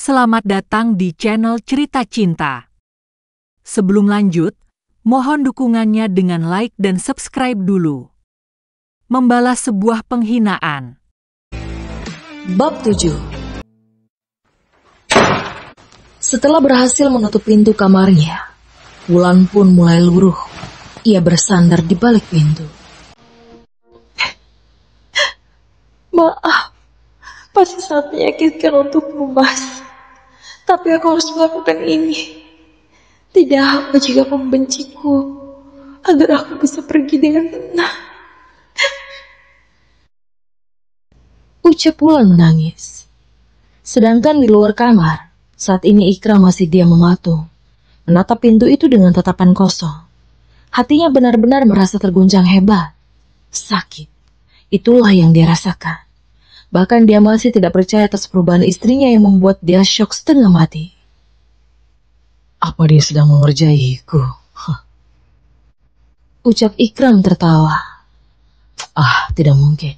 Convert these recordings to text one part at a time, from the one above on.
selamat datang di channel Cerita Cinta. Sebelum lanjut, mohon dukungannya dengan like dan subscribe dulu. Membalas sebuah penghinaan. Bab 7. Setelah berhasil menutup pintu kamarnya, Wulan pun mulai luruh. Ia bersandar di balik pintu. Maaf, pasti sangat menyakitkan untukmu, Mas. Tapi aku harus melakukan ini. Tidak apa jika kau membenciku, agar aku bisa pergi dengan tenang. Ucap Wulan menangis. Sedangkan di luar kamar, saat ini Ikram masih diam mematung, menatap pintu itu dengan tatapan kosong. Hatinya benar-benar merasa terguncang hebat. Sakit. Itulah yang dia rasakan. Bahkan dia masih tidak percaya atas perubahan istrinya yang membuat dia syok setengah mati. Apa dia sedang mengerjaiku? Ucap Ikram tertawa. Tidak mungkin.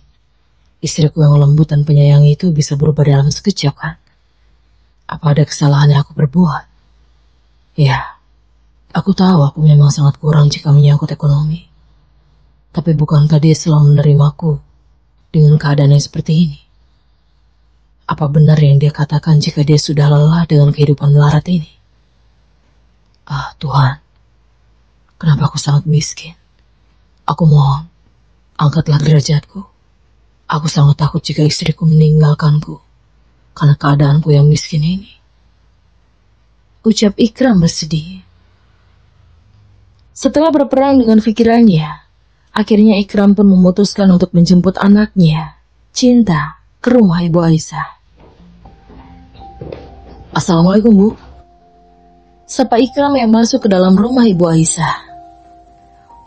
Istriku yang lembut dan penyayang itu bisa berubah dalam sekejap, kan? Apa ada kesalahan yang aku berbuat? Ya, aku tahu aku memang sangat kurang jika menyangkut ekonomi. Tapi bukankah dia selalu menerimaku dengan keadaan yang seperti ini? Apa benar yang dia katakan jika dia sudah lelah dengan kehidupan melarat ini? Tuhan, kenapa aku sangat miskin? Aku mohon, angkatlah derajatku. Aku sangat takut jika istriku meninggalkanku karena keadaanku yang miskin ini. Ucap Ikram bersedih. Setelah berperang dengan pikirannya, akhirnya Ikram pun memutuskan untuk menjemput anaknya, Cinta, ke rumah Ibu Aisyah. Assalamualaikum, Bu. Sapa Ikram yang masuk ke dalam rumah Ibu Aisyah.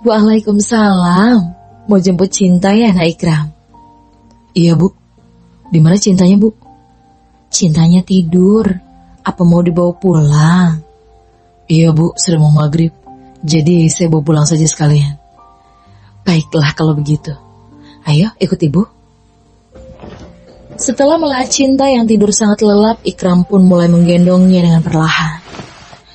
Waalaikumsalam. Mau jemput Cinta ya, Nak Ikram? Iya, Bu. Di mana Cintanya, Bu? Cintanya tidur. Apa mau dibawa pulang? Iya, Bu, sudah mau maghrib. Jadi saya bawa pulang saja sekalian. Baiklah kalau begitu. Ayo, ikut Ibu. Setelah melihat Cinta yang tidur sangat lelap, Ikram pun mulai menggendongnya dengan perlahan.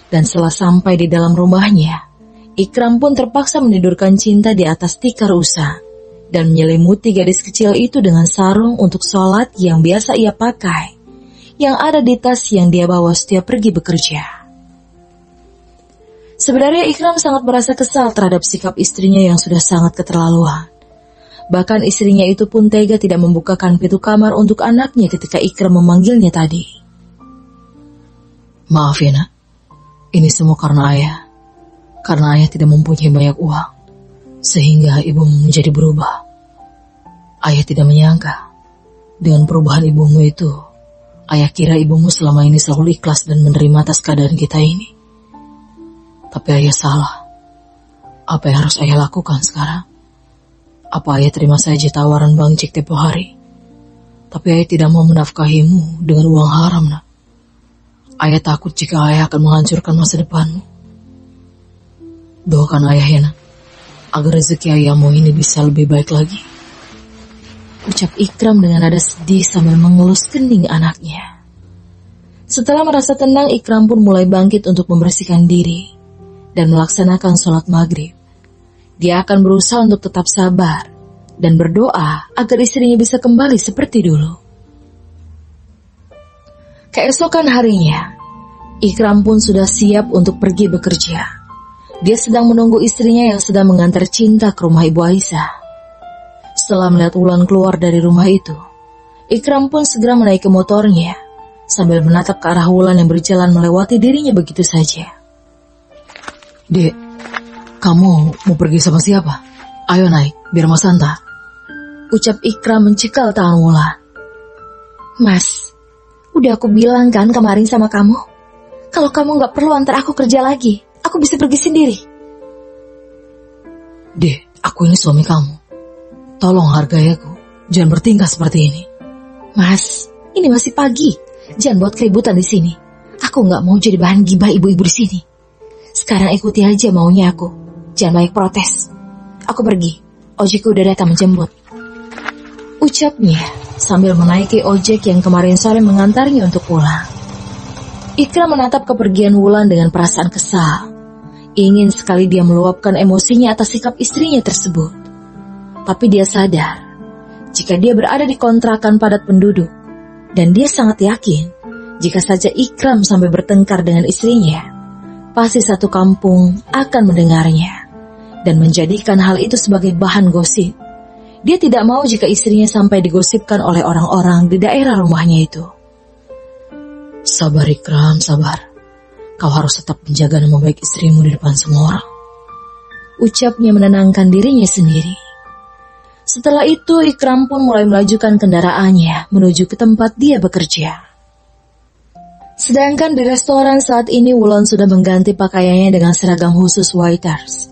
Dan setelah sampai di dalam rumahnya, Ikram pun terpaksa menidurkan Cinta di atas tikar usang dan menyelimuti gadis kecil itu dengan sarung untuk sholat yang biasa ia pakai, yang ada di tas yang dia bawa setiap pergi bekerja. Sebenarnya Ikram sangat merasa kesal terhadap sikap istrinya yang sudah sangat keterlaluan. Bahkan istrinya itu pun tega tidak membukakan pintu kamar untuk anaknya ketika Ikram memanggilnya tadi. Maaf ya, Nak. Ini semua karena ayah. Karena ayah tidak mempunyai banyak uang, sehingga ibumu menjadi berubah. Ayah tidak menyangka, dengan perubahan ibumu itu, ayah kira ibumu selama ini selalu ikhlas dan menerima atas keadaan kita ini. Tapi ayah salah. Apa yang harus ayah lakukan sekarang? Apa ayah terima saja tawaran Bang Cik tempo hari? Tapi ayah tidak mau menafkahimu dengan uang haram, Nak. Ayah takut jika ayah akan menghancurkan masa depanmu. Doakan ayah ya, Nak, agar rezeki ayahmu ini bisa lebih baik lagi. Ucap Ikram dengan nada sedih sambil mengelus kening anaknya. Setelah merasa tenang, Ikram pun mulai bangkit untuk membersihkan diri dan melaksanakan sholat maghrib. Dia akan berusaha untuk tetap sabar dan berdoa agar istrinya bisa kembali seperti dulu. Keesokan harinya, Ikram pun sudah siap untuk pergi bekerja. Dia sedang menunggu istrinya yang sedang mengantar Cinta ke rumah Ibu Aisyah. Setelah melihat Wulan keluar dari rumah itu, Ikram pun segera menaiki motornya sambil menatap ke arah Wulan yang berjalan melewati dirinya begitu saja. Dek, kamu mau pergi sama siapa? Ayo naik, biar Mas antar. Ucap Ikram mencekal tangan Wulan. Mas, udah aku bilang kan kemarin sama kamu, kalau kamu gak perlu antar aku kerja lagi, aku bisa pergi sendiri. Dek, aku ini suami kamu. Tolong hargai aku, jangan bertingkah seperti ini. Mas, ini masih pagi, jangan buat keributan di sini. Aku gak mau jadi bahan gibah ibu-ibu di sini. Sekarang ikuti aja maunya aku. Jangan banyak protes. Aku pergi. Ojekku udah datang menjemput. Ucapnya sambil menaiki ojek yang kemarin sore mengantarnya untuk pulang. Ikram menatap kepergian Wulan dengan perasaan kesal. Ingin sekali dia meluapkan emosinya atas sikap istrinya tersebut. Tapi dia sadar, jika dia berada di kontrakan padat penduduk, dan dia sangat yakin, jika saja Ikram sampai bertengkar dengan istrinya, pasti satu kampung akan mendengarnya, dan menjadikan hal itu sebagai bahan gosip. Dia tidak mau jika istrinya sampai digosipkan oleh orang-orang di daerah rumahnya itu. Sabar Ikram, sabar. Kau harus tetap menjaga nama baik istrimu di depan semua orang. Ucapnya menenangkan dirinya sendiri. Setelah itu Ikram pun mulai melajukan kendaraannya menuju ke tempat dia bekerja. Sedangkan di restoran saat ini Wulan sudah mengganti pakaiannya dengan seragam khusus waiters.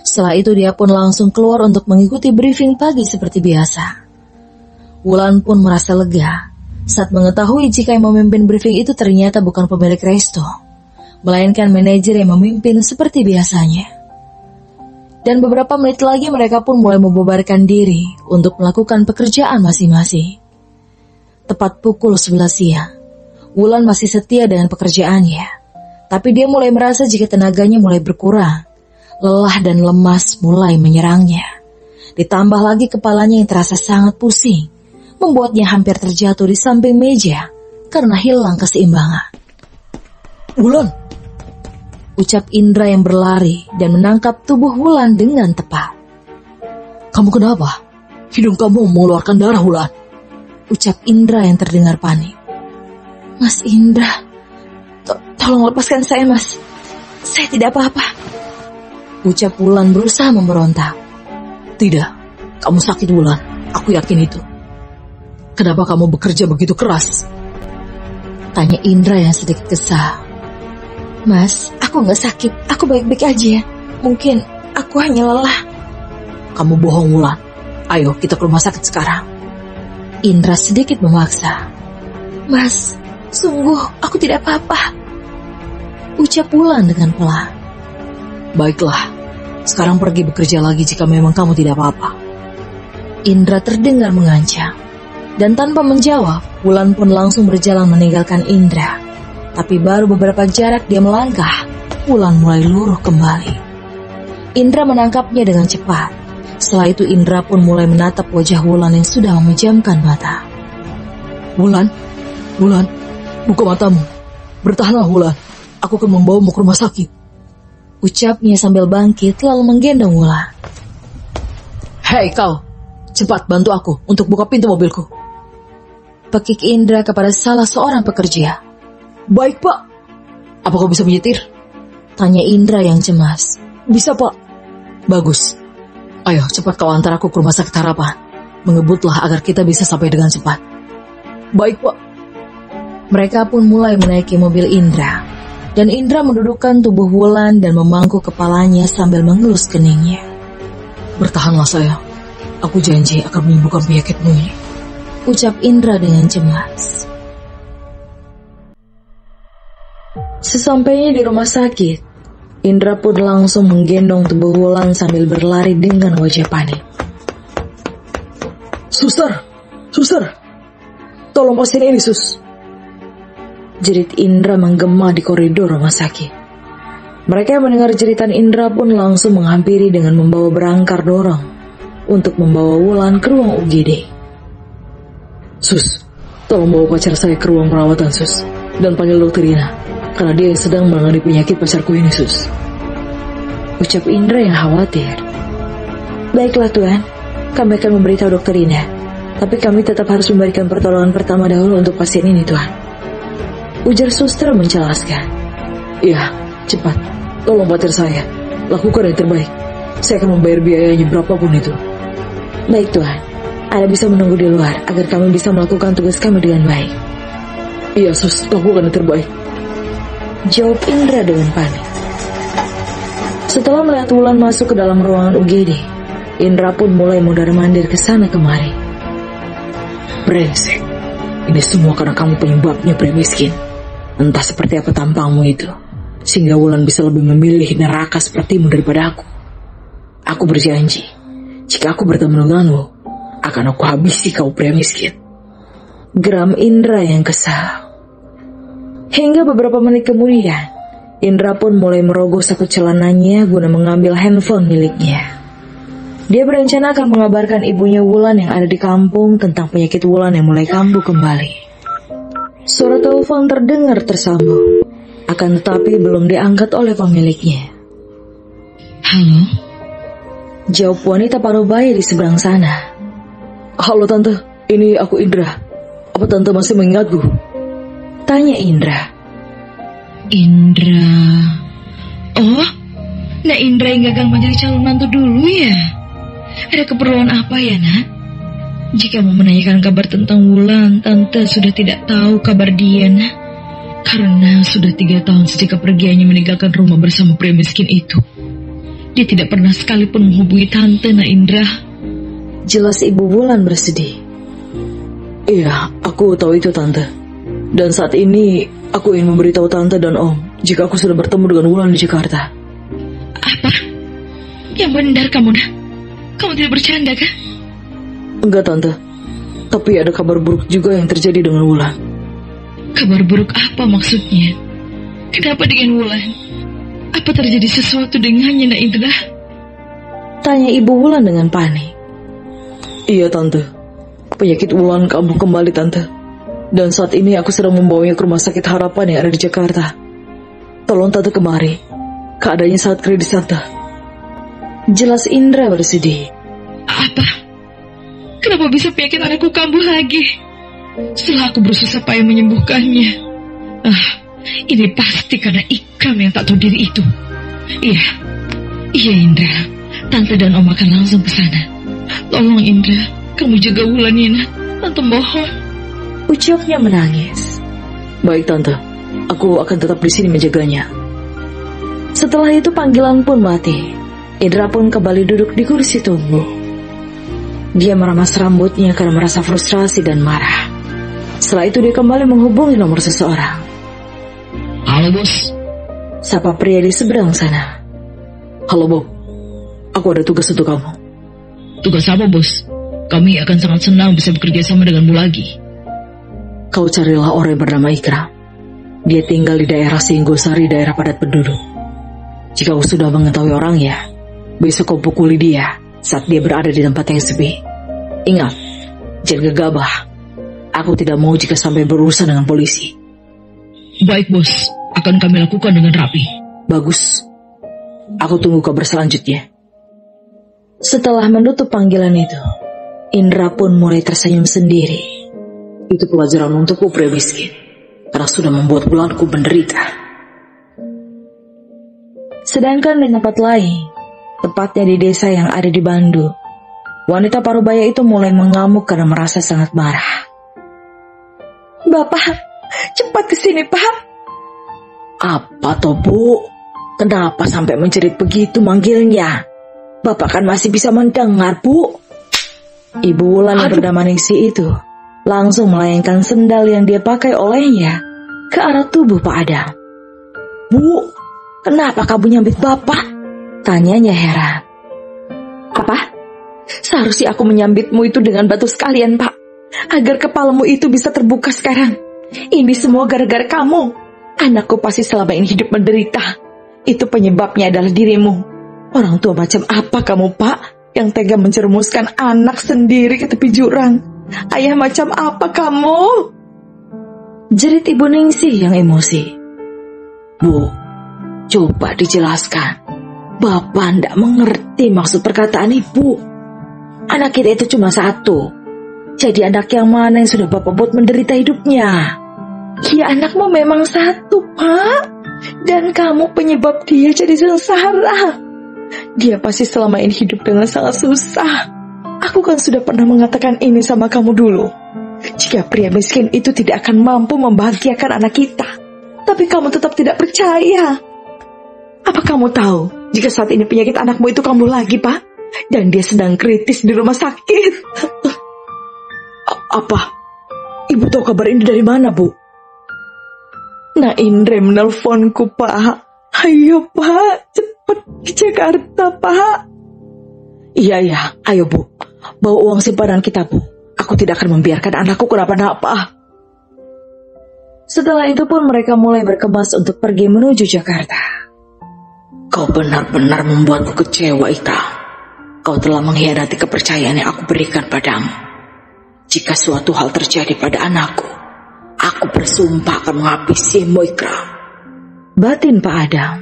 Setelah itu dia pun langsung keluar untuk mengikuti briefing pagi seperti biasa. Wulan pun merasa lega saat mengetahui jika yang memimpin briefing itu ternyata bukan pemilik resto, melainkan manajer yang memimpin seperti biasanya. Dan beberapa menit lagi mereka pun mulai membubarkan diri untuk melakukan pekerjaan masing-masing. Tepat pukul 11 siang, Wulan masih setia dengan pekerjaannya, tapi dia mulai merasa jika tenaganya mulai berkurang. Lelah dan lemas mulai menyerangnya. Ditambah lagi kepalanya yang terasa sangat pusing, membuatnya hampir terjatuh di samping meja karena hilang keseimbangan. Wulan! Ucap Indra yang berlari dan menangkap tubuh Wulan dengan tepat. Kamu kenapa? Hidung kamu mengeluarkan darah, Wulan. Ucap Indra yang terdengar panik. Mas Indra, tolong lepaskan saya, Mas. Saya tidak apa-apa. Ucap Wulan berusaha memberontak. Tidak, kamu sakit Wulan, aku yakin itu. Kenapa kamu bekerja begitu keras? Tanya Indra yang sedikit kesal. Mas, aku gak sakit, aku baik-baik aja. Mungkin aku hanya lelah. Kamu bohong Wulan, ayo kita ke rumah sakit sekarang. Indra sedikit memaksa. Mas, sungguh aku tidak apa-apa. Ucap Wulan dengan pelan. Baiklah, sekarang pergi bekerja lagi jika memang kamu tidak apa-apa. Indra terdengar mengancam. Dan tanpa menjawab, Wulan pun langsung berjalan meninggalkan Indra. Tapi baru beberapa jarak dia melangkah, Wulan mulai luruh kembali. Indra menangkapnya dengan cepat. Setelah itu Indra pun mulai menatap wajah Wulan yang sudah memejamkan mata. Wulan, Wulan, buka matamu. Bertahanlah Wulan, aku akan membawamu ke rumah sakit. Ucapnya sambil bangkit lalu menggendong Wulan. Hei kau, cepat bantu aku untuk buka pintu mobilku. Pekik Indra kepada salah seorang pekerja. Baik pak. Apa kau bisa menyetir? Tanya Indra yang cemas. Bisa pak. Bagus. Ayo cepat kau antar aku ke rumah sakit Harapan. Mengebutlah agar kita bisa sampai dengan cepat. Baik pak. Mereka pun mulai menaiki mobil Indra. Dan Indra mendudukkan tubuh Wulan dan memangku kepalanya sambil mengelus keningnya. Bertahanlah sayang, aku janji akan menyembuhkan penyakitmu ini. Ucap Indra dengan cemas. Sesampainya di rumah sakit, Indra pun langsung menggendong tubuh Wulan sambil berlari dengan wajah panik. Suster, tolong pasien ini sus. Jerit Indra menggema di koridor rumah sakit. Mereka yang mendengar jeritan Indra pun langsung menghampiri dengan membawa berangkar dorong untuk membawa Wulan ke ruang UGD. Sus, tolong bawa pacar saya ke ruang perawatan sus, dan panggil dokter Ina, karena dia yang sedang menangani penyakit pacarku ini sus. Ucap Indra yang khawatir. Baiklah Tuan, kami akan memberitahu dokter Ina, tapi kami tetap harus memberikan pertolongan pertama dahulu untuk pasien ini Tuan. Ujar suster menjelaskan. Iya, cepat. Tolong pacar saya. Lakukan yang terbaik. Saya akan membayar biayanya berapapun itu. Baik Tuhan. Anda bisa menunggu di luar agar kami bisa melakukan tugas kami dengan baik. Iya sus, lakukan yang terbaik. Jawab Indra dengan panik. Setelah melihat Wulan masuk ke dalam ruangan UGD, Indra pun mulai mondar-mandir ke sana kemari. Brengsek. Ini semua karena kamu penyebabnya miskin. Entah seperti apa tampangmu itu, sehingga Wulan bisa lebih memilih neraka sepertimu daripada aku. Aku berjanji, jika aku bertemu denganmu, akan aku habisi kau pria miskin. Geram Indra yang kesal. Hingga beberapa menit kemudian, Indra pun mulai merogoh saku celananya guna mengambil handphone miliknya. Dia berencana akan mengabarkan ibunya Wulan yang ada di kampung tentang penyakit Wulan yang mulai kambuh kembali. Suara telepon terdengar tersambung, akan tetapi belum diangkat oleh pemiliknya. Halo? Jawab wanita parubaya di seberang sana. Halo tante, ini aku Indra. Apa tante masih mengingatku? Tanya Indra. Indra. Oh, Nak Indra yang gagal menjadi calon mantu dulu ya? Ada keperluan apa ya, Nak? Jika mau menanyakan kabar tentang Wulan, Tante sudah tidak tahu kabar dia, Nak. Karena sudah 3 tahun sejak kepergiannya meninggalkan rumah bersama pria miskin itu. Dia tidak pernah sekalipun menghubungi Tante, Nak Indra. Jelas Ibu Wulan bersedih. Iya, aku tahu itu tante. Dan saat ini aku ingin memberitahu tante dan om jika aku sudah bertemu dengan Wulan di Jakarta. Apa? Yang benar kamu, Nak? Kamu tidak bercanda, kah? Enggak tante, tapi ada kabar buruk juga yang terjadi dengan Wulan. Kabar buruk apa maksudnya? Kenapa dengan Wulan? Apa terjadi sesuatu dengannya, Nak Indra? Tanya Ibu Wulan dengan panik. Iya tante, penyakit Wulan kambuh kembali tante. Dan saat ini aku sedang membawanya ke rumah sakit Harapan yang ada di Jakarta. Tolong tante kemari, keadaannya sangat kritis tante. Jelas Indra bersedih. Apa? Kenapa bisa penyakit anakku kambuh lagi? Setelah aku berusaha payah menyembuhkannya. Ini pasti karena Ikram yang tak tahu diri itu. Iya Indra, Tante dan Om akan langsung ke sana. Tolong Indra, kamu jaga Wulan ya, Nak. Tante mohon. Ucapnya menangis. Baik tante, aku akan tetap di sini menjaganya. Setelah itu panggilan pun mati. Indra pun kembali duduk di kursi tunggu. Dia meramas rambutnya karena merasa frustrasi dan marah. Setelah itu dia kembali menghubungi nomor seseorang. Halo bos, Sapa pria di seberang sana. Halo Bob, aku ada tugas untuk kamu. Tugas apa bos? Kami akan sangat senang bisa bekerja sama denganmu lagi. Kau carilah orang yang bernama Ikram. Dia tinggal di daerah Singgosari, daerah padat penduduk. Jika kau sudah mengetahui orangnya, besok kau pukuli dia saat dia berada di tempat yang sepi. Ingat, jangan gegabah. Aku tidak mau jika sampai berurusan dengan polisi. Baik bos, akan kami lakukan dengan rapi. Bagus. Aku tunggu kabar selanjutnya. Setelah menutup panggilan itu, Indra pun mulai tersenyum sendiri. Itu pelajaran untukku pria miskin, karena sudah membuat bulanku menderita. Sedangkan di tempat lain, tepatnya di desa yang ada di Bandung, wanita parubaya itu mulai mengamuk karena merasa sangat marah. Bapak, cepat ke sini, Pak. Apa toh, Bu? Kenapa sampai menjerit begitu manggilnya? Bapak kan masih bisa mendengar, Bu. Ibu Wulan yang bernama Ningsih itu langsung melayangkan sendal yang dia pakai olehnya ke arah tubuh Pak Adam. Bu, kenapa kamu nyambit Bapak? Tanyanya heran. Apa? Seharusnya aku menyambitmu itu dengan batu sekalian, Pak. Agar kepalamu itu bisa terbuka sekarang. Ini semua gara-gara kamu. Anakku pasti selama ini hidup menderita. Itu penyebabnya adalah dirimu. Orang tua macam apa kamu, Pak, yang tega menjerumuskan anak sendiri ke tepi jurang? Ayah macam apa kamu? Jerit Ibu Ningsih yang emosi. Bu, coba dijelaskan. Bapak tidak mengerti maksud perkataan Ibu. Anak kita itu cuma satu. Jadi anak yang mana yang sudah Bapak buat menderita hidupnya? Ya, anakmu memang satu, Pak. Dan kamu penyebab dia jadi sengsara. Dia pasti selama ini hidup dengan sangat susah. Aku kan sudah pernah mengatakan ini sama kamu dulu. Jika pria miskin itu tidak akan mampu membahagiakan anak kita. Tapi kamu tetap tidak percaya. Apa kamu tahu jika saat ini penyakit anakmu itu kambuh lagi, Pak? Dan dia sedang kritis di rumah sakit. Apa? Ibu tahu kabar ini dari mana, Bu? Nah, Indra menelponku, Pak. Ayo, Pak, cepat ke Jakarta, Pak. Iya, ayo Bu. Bawa uang simpanan kita, Bu. Aku tidak akan membiarkan anakku kenapa-napa. Setelah itu pun mereka mulai berkemas untuk pergi menuju Jakarta. Kau benar-benar membuatku kecewa, Ikram. Kau telah mengkhianati kepercayaan yang aku berikan padamu. Jika suatu hal terjadi pada anakku, aku bersumpah akan menghabisimu, Ikram. Batin Pak Adam.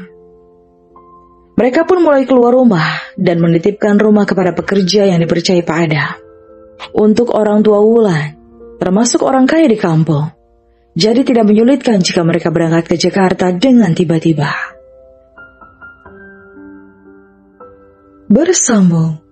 Mereka pun mulai keluar rumah dan menitipkan rumah kepada pekerja yang dipercayai Pak Adam. Untuk orang tua Wulan, termasuk orang kaya di kampung, jadi tidak menyulitkan jika mereka berangkat ke Jakarta dengan tiba-tiba. Bersambung